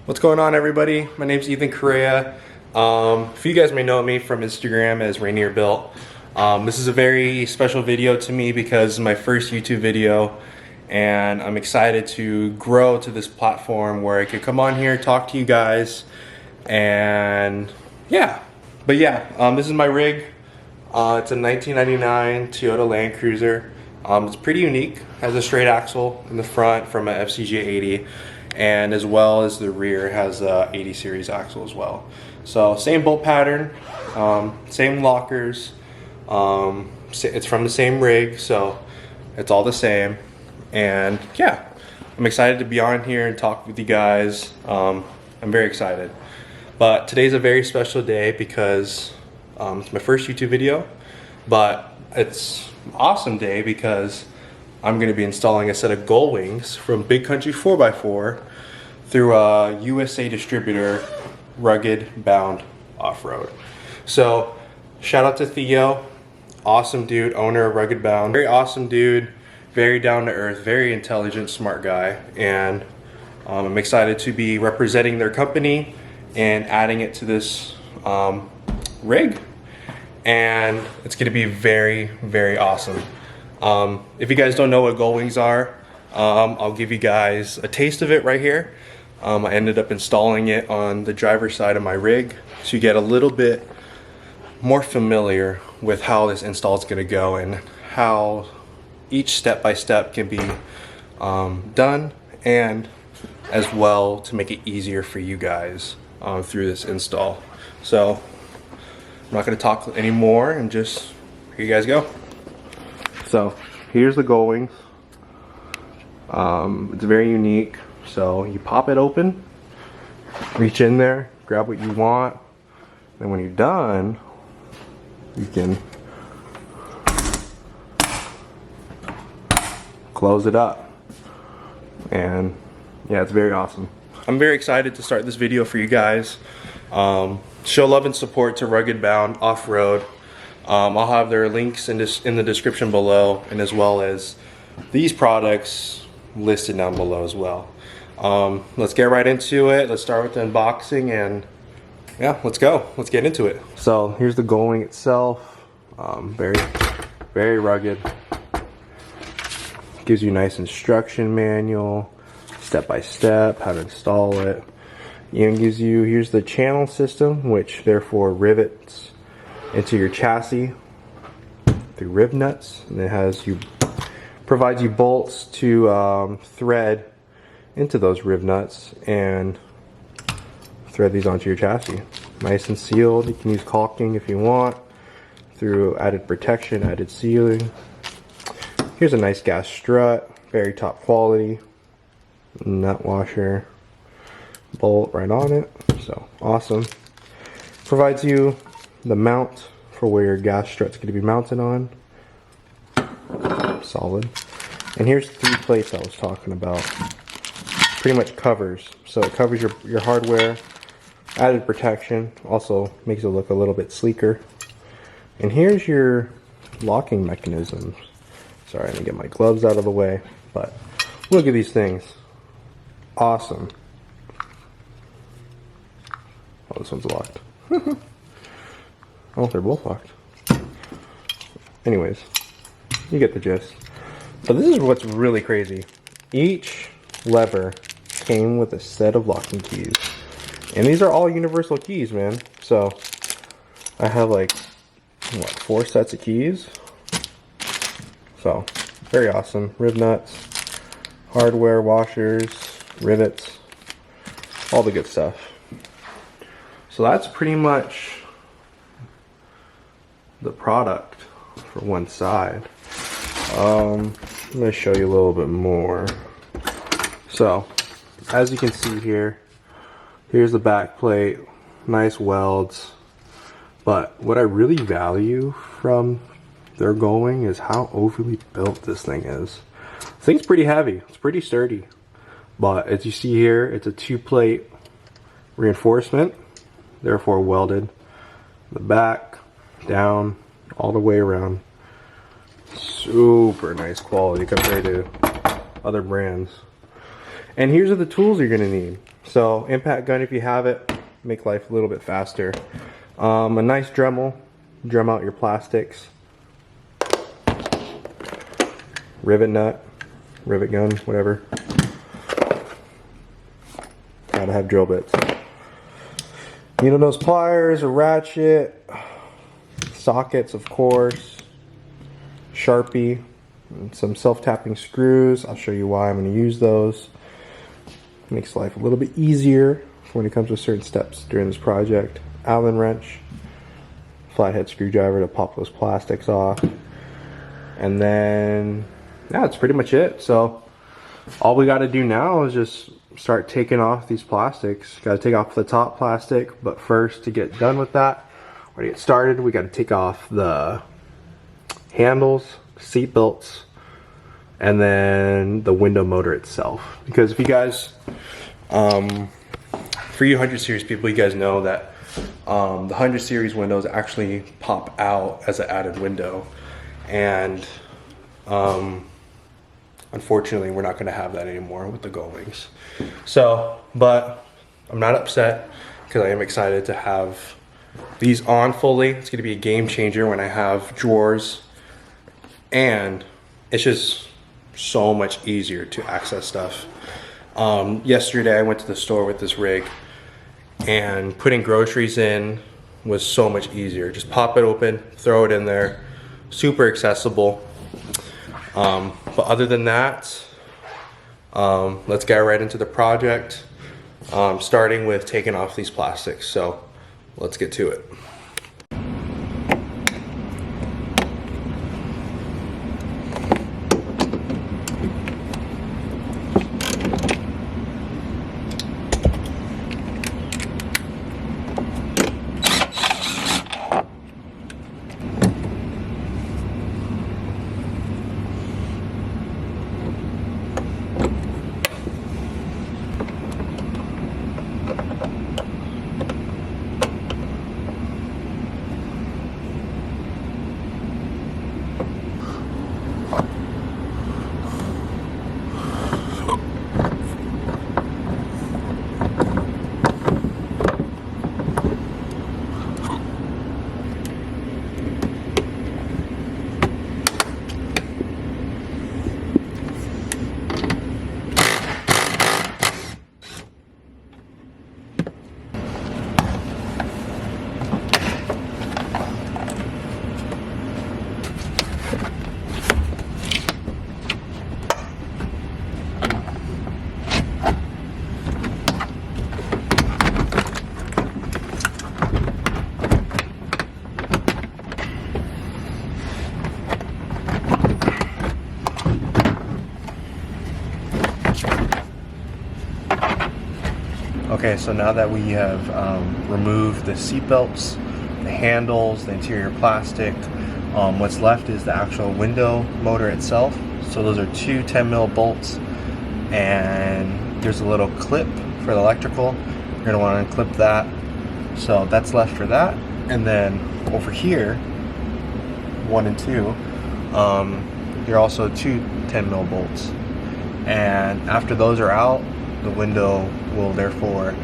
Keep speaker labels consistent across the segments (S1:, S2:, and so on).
S1: What's going on, everybody? My name's Ethan Correa. A few of you guys may know me from Instagram as Rainier Built. This is a very special video to me because it's my first YouTube video, and I'm excited to grow to this platform where I could come on here, talk to you guys, and yeah. But yeah, this is my rig. It's a 1999 Toyota Landcruiser. It's pretty unique. Has a straight axle in the front from a FCJ 80. And as well as the rear has a 80 series axle as well. So same bolt pattern, same lockers, it's from the same rig, so it's all the same. And yeah, I'm excited to be on here and talk with you guys. I'm very excited. But today's a very special day because it's my first YouTube video, but it's an awesome day because I'm going to be installing a set of Gull Wings from Bigcountry 4x4 through a USA Distributor Ruggedbound off-road. So shout out to Theo, awesome dude, owner of Ruggedbound. Very awesome dude, very down to earth, very intelligent, smart guy, and I'm excited to be representing their company and adding it to this rig, and it's going to be very, very awesome. If you guys don't know what Gull Wings are, I'll give you guys a taste of it right here. I ended up installing it on the driver's side of my rig so you get a little bit more familiar with how this install is going to go and how each step-by-step can be done, and as well to make it easier for you guys through this install. So I'm not going to talk anymore and just here you guys go. So here's the Gull Wings. It's very unique. So you pop it open, reach in there, grab what you want, and when you're done, you can close it up. And yeah, it's very awesome. I'm very excited to start this video for you guys. Show love and support to Ruggedbound Off-Road. I'll have their links in the description below, and as well as these products listed down below as well. Let's get right into it. Let's start with the unboxing, and yeah, let's go. Let's get into it. So here's the Gull Wing itself. Very, very rugged. Gives you a nice instruction manual, step by step, how to install it. Even gives you, here's the channel system, which therefore rivets into your chassis through rib nuts, and it provides you bolts to thread into those rib nuts and thread these onto your chassis. Nice and sealed. You can use caulking if you want through added protection, added sealing. Here's a nice gas strut, very top quality. Nut washer, bolt right on it, so awesome. Provides you the mount for where your gas strut's going to be mounted on. Solid. And here's the 3 plates I was talking about. Pretty much covers. So it covers your hardware, added protection, also makes it look a little bit sleeker. And here's your locking mechanisms. Sorry, I didn't get my gloves out of the way, but look at these things. Awesome. Oh, this one's locked. Oh, they're both locked. Anyways, you get the gist. But this is what's really crazy. Each lever came with a set of locking keys. And these are all universal keys, man. So I have like, what, 4 sets of keys? So, very awesome. Rib nuts, hardware, washers, rivets, all the good stuff. So that's pretty much the product for one side. I'm going to show you a little bit more. So, as you can see here, here's the back plate, nice welds. But what I really value from their Gull Wing is how overly built this thing is. This thing's pretty heavy, it's pretty sturdy. But as you see here, it's a 2-plate reinforcement, therefore welded. The back, down, all the way around. Super nice quality compared to other brands. And here's the tools you're gonna need. So impact gun, if you have it, make life a little bit faster. A nice Dremel, drum out your plastics. Rivet nut, rivet gun, whatever. Gotta have drill bits. Needle nose pliers, a ratchet, sockets, of course, Sharpie, and some self-tapping screws. I'll show you why I'm going to use those. Makes life a little bit easier when it comes to certain steps during this project. Allen wrench, flathead screwdriver to pop those plastics off, and then yeah, that's pretty much it. So all we got to do now is just start taking off these plastics. Got to take off the top plastic, but first, to get done with that, or to get started, we got to take off the handles, seat belts, and then the window motor itself. Because if you guys, for you 100 series people, you guys know that the 100 series windows actually pop out as an added window, and unfortunately we're not going to have that anymore with the Gull Wings. So, but I'm not upset because I am excited to have these on fully. It's going to be a game changer when I have drawers, and it's just so much easier to access stuff. Yesterday I went to the store with this rig, and putting groceries in was so much easier. Just pop it open, throw it in there, super accessible. But other than that, let's get right into the project, starting with taking off these plastics. So let's get to it. Okay, so now that we have removed the seat belts, the handles, the interior plastic, what's left is the actual window motor itself. So those are two 10mm bolts, and there's a little clip for the electrical. You're going to want to unclip that. So that's left for that. And then over here, 1 and 2, there are also two 10mm bolts. And after those are out, the window will therefore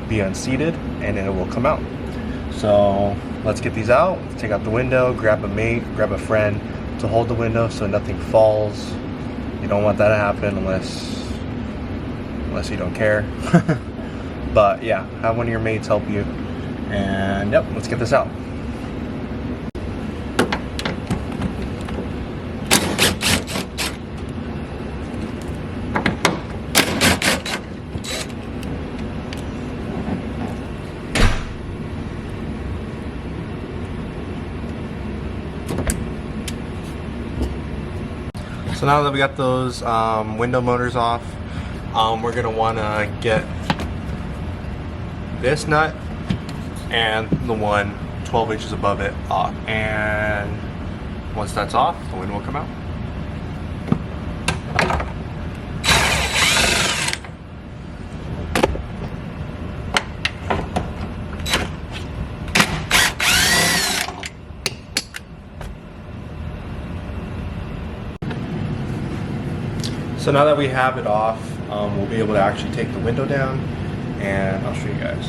S1: be unseated, and it will come out. So let's get these out. Let's take out the window, grab a mate, grab a friend to hold the window so nothing falls. You don't want that to happen unless you don't care. But yeah, have one of your mates help you, and yep, let's get this out. So now that we got those window motors off, we're gonna wanna get this nut and the one 12 inches above it off. And once that's off, the window will come out. So now that we have it off, we'll be able to actually take the window down, and I'll show you guys.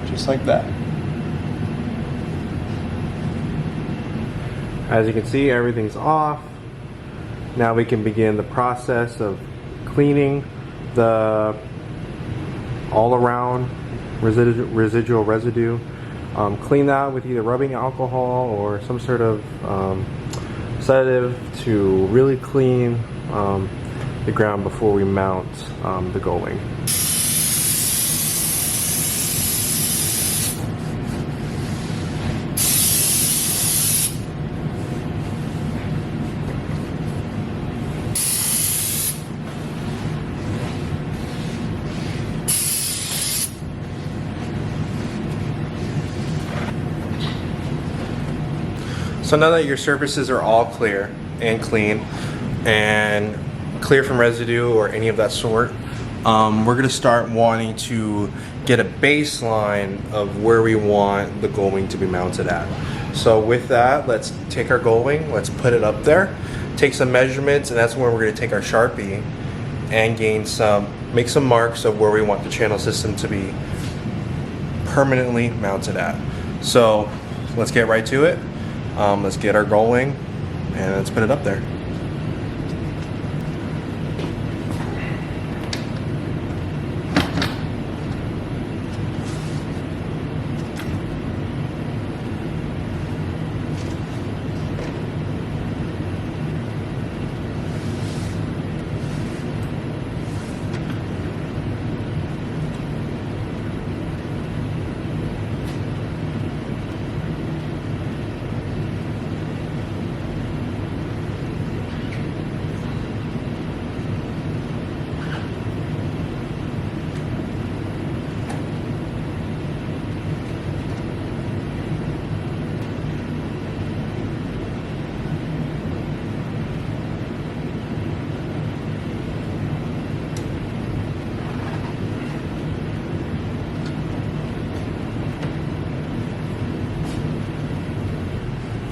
S1: Just like that. As you can see, everything's off. Now we can begin the process of cleaning the all around residual residue. Clean that with either rubbing alcohol or some sort of sedative to really clean the ground before we mount the Gull Wing. So now that your surfaces are all clear and clean and clear from residue or any of that sort, we're gonna start wanting to get a baseline of where we want the Gull Wing to be mounted at. So with that, let's take our Gull Wing, let's put it up there, take some measurements, and that's when we're gonna take our Sharpie and make some marks of where we want the channel system to be permanently mounted at. So let's get right to it. Let's get our Gull Wing and let's put it up there.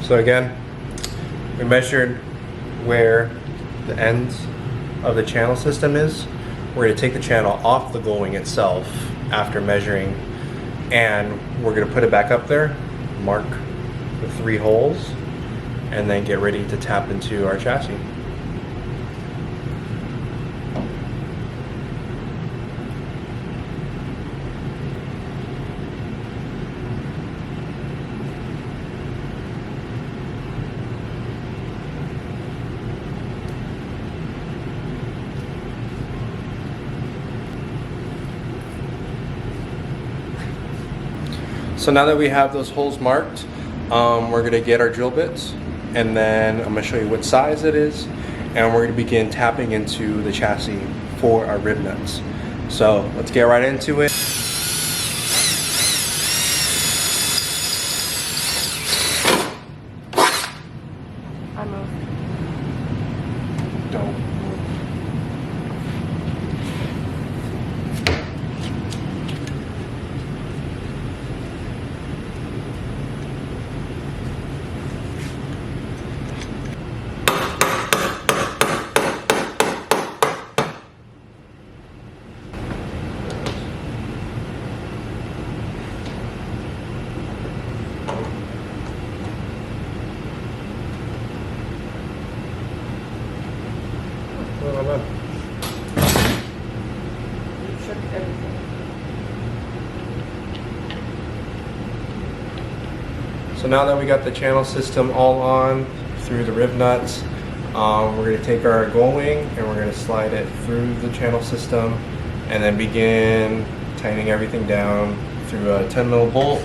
S1: So again, we measured where the ends of the channel system is. We're going to take the channel off the Gull Wing itself after measuring, and we're going to put it back up there, mark the 3 holes, and then get ready to tap into our chassis. So now that we have those holes marked, we're going to get our drill bits, and then I'm going to show you what size it is, and we're going to begin tapping into the chassis for our rib nuts. So let's get right into it. So now that we got the channel system all on through the rib nuts, we're going to take our Gull Wing and we're going to slide it through the channel system and then begin tightening everything down through a 10mm bolt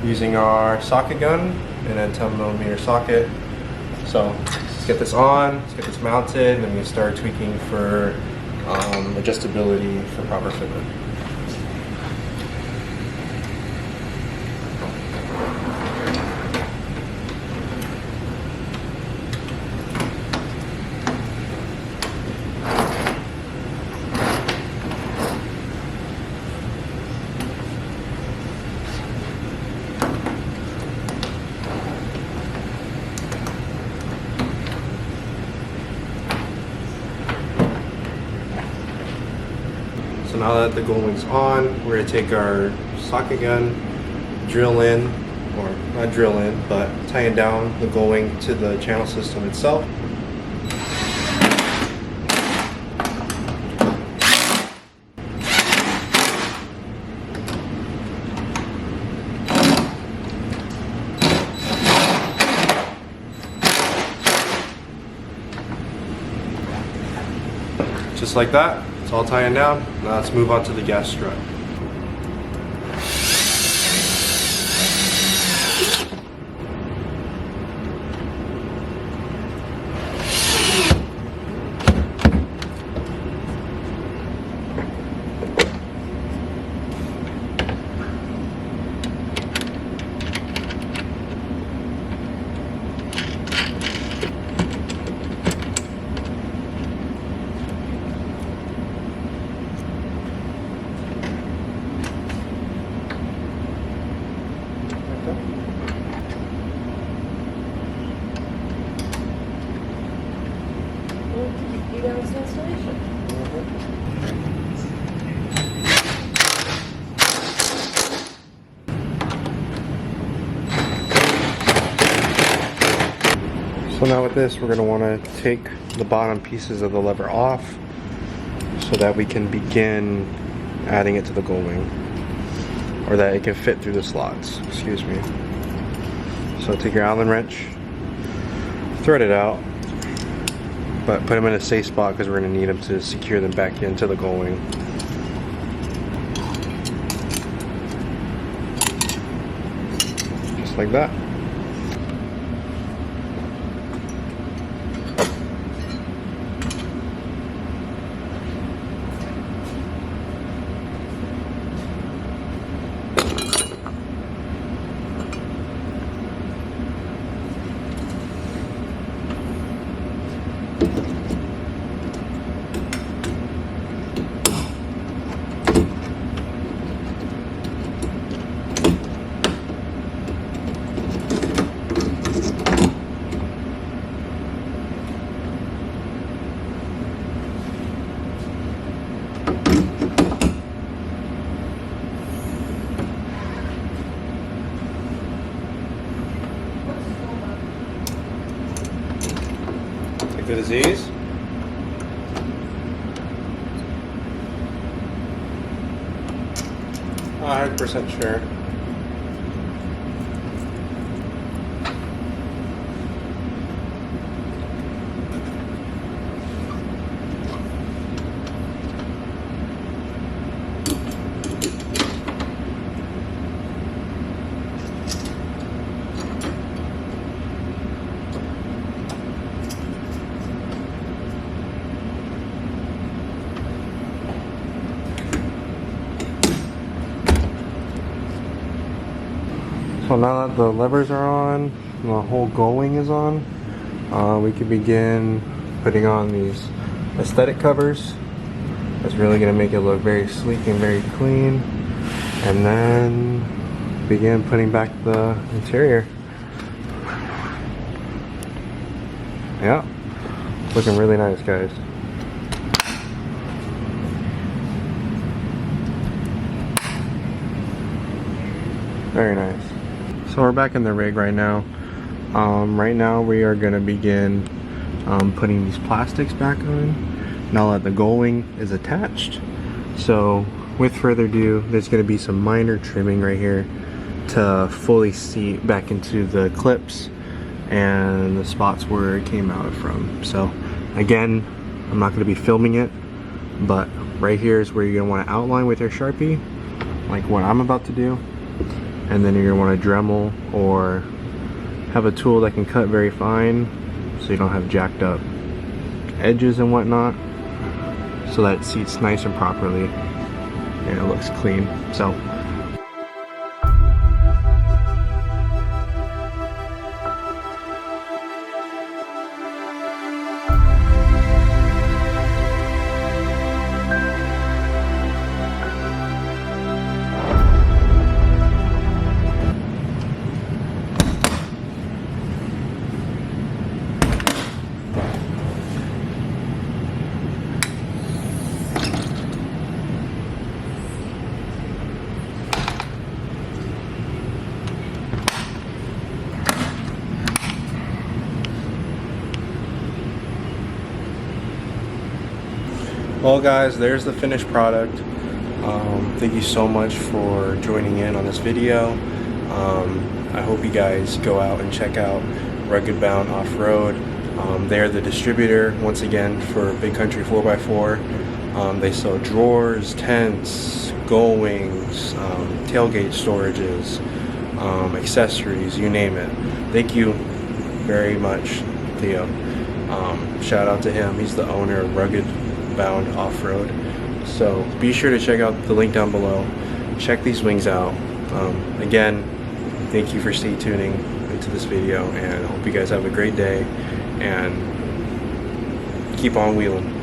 S1: using our socket gun and a 10mm socket. So let's get this on, let's get this mounted, and then we start tweaking for adjustability for proper fitment. So now that the Gull Wings on, we're going to take our socket gun, drill in, or not drill in, but tying down the Gull Wing to the channel system itself. Just like that, it's all tying down. Now let's move on to the gas strut. So now with this, we're going to want to take the bottom pieces of the lever off so that we can begin adding it to the Gull Wing, or that it can fit through the slots, excuse me. So take your Allen wrench, thread it out, but put them in a safe spot because we're going to need them to secure them back into the Gull Wing. Just like that. The disease. Not 100% sure. So now that the levers are on, the whole Gull Wing is on, we can begin putting on these aesthetic covers. That's really going to make it look very sleek and very clean. And then begin putting back the interior. Yeah, it's looking really nice, guys. Very nice. So we're back in the rig right now. Right now we are going to begin putting these plastics back on now that the Gull Wing is attached. So with further ado, there's going to be some minor trimming right here to fully seat back into the clips and the spots where it came out from. So again, I'm not going to be filming it, but right here is where you're going to want to outline with your Sharpie, like what I'm about to do. And then you're going to want to Dremel or have a tool that can cut very fine so you don't have jacked up edges and whatnot, so that it seats nice and properly and it looks clean. So Well guys, there's the finished product. Thank you so much for joining in on this video. I hope you guys go out and check out Ruggedbound Off-Road. They're the distributor, once again, for Bigcountry 4x4. They sell drawers, tents, Gull Wings, tailgate storages, accessories, you name it. Thank you very much, Theo. Shout out to him. He's the owner of Ruggedbound Off-Road. So be sure to check out the link down below. Check these wings out. Again, thank you for stay tuning into this video, and I hope you guys have a great day and keep on wheeling.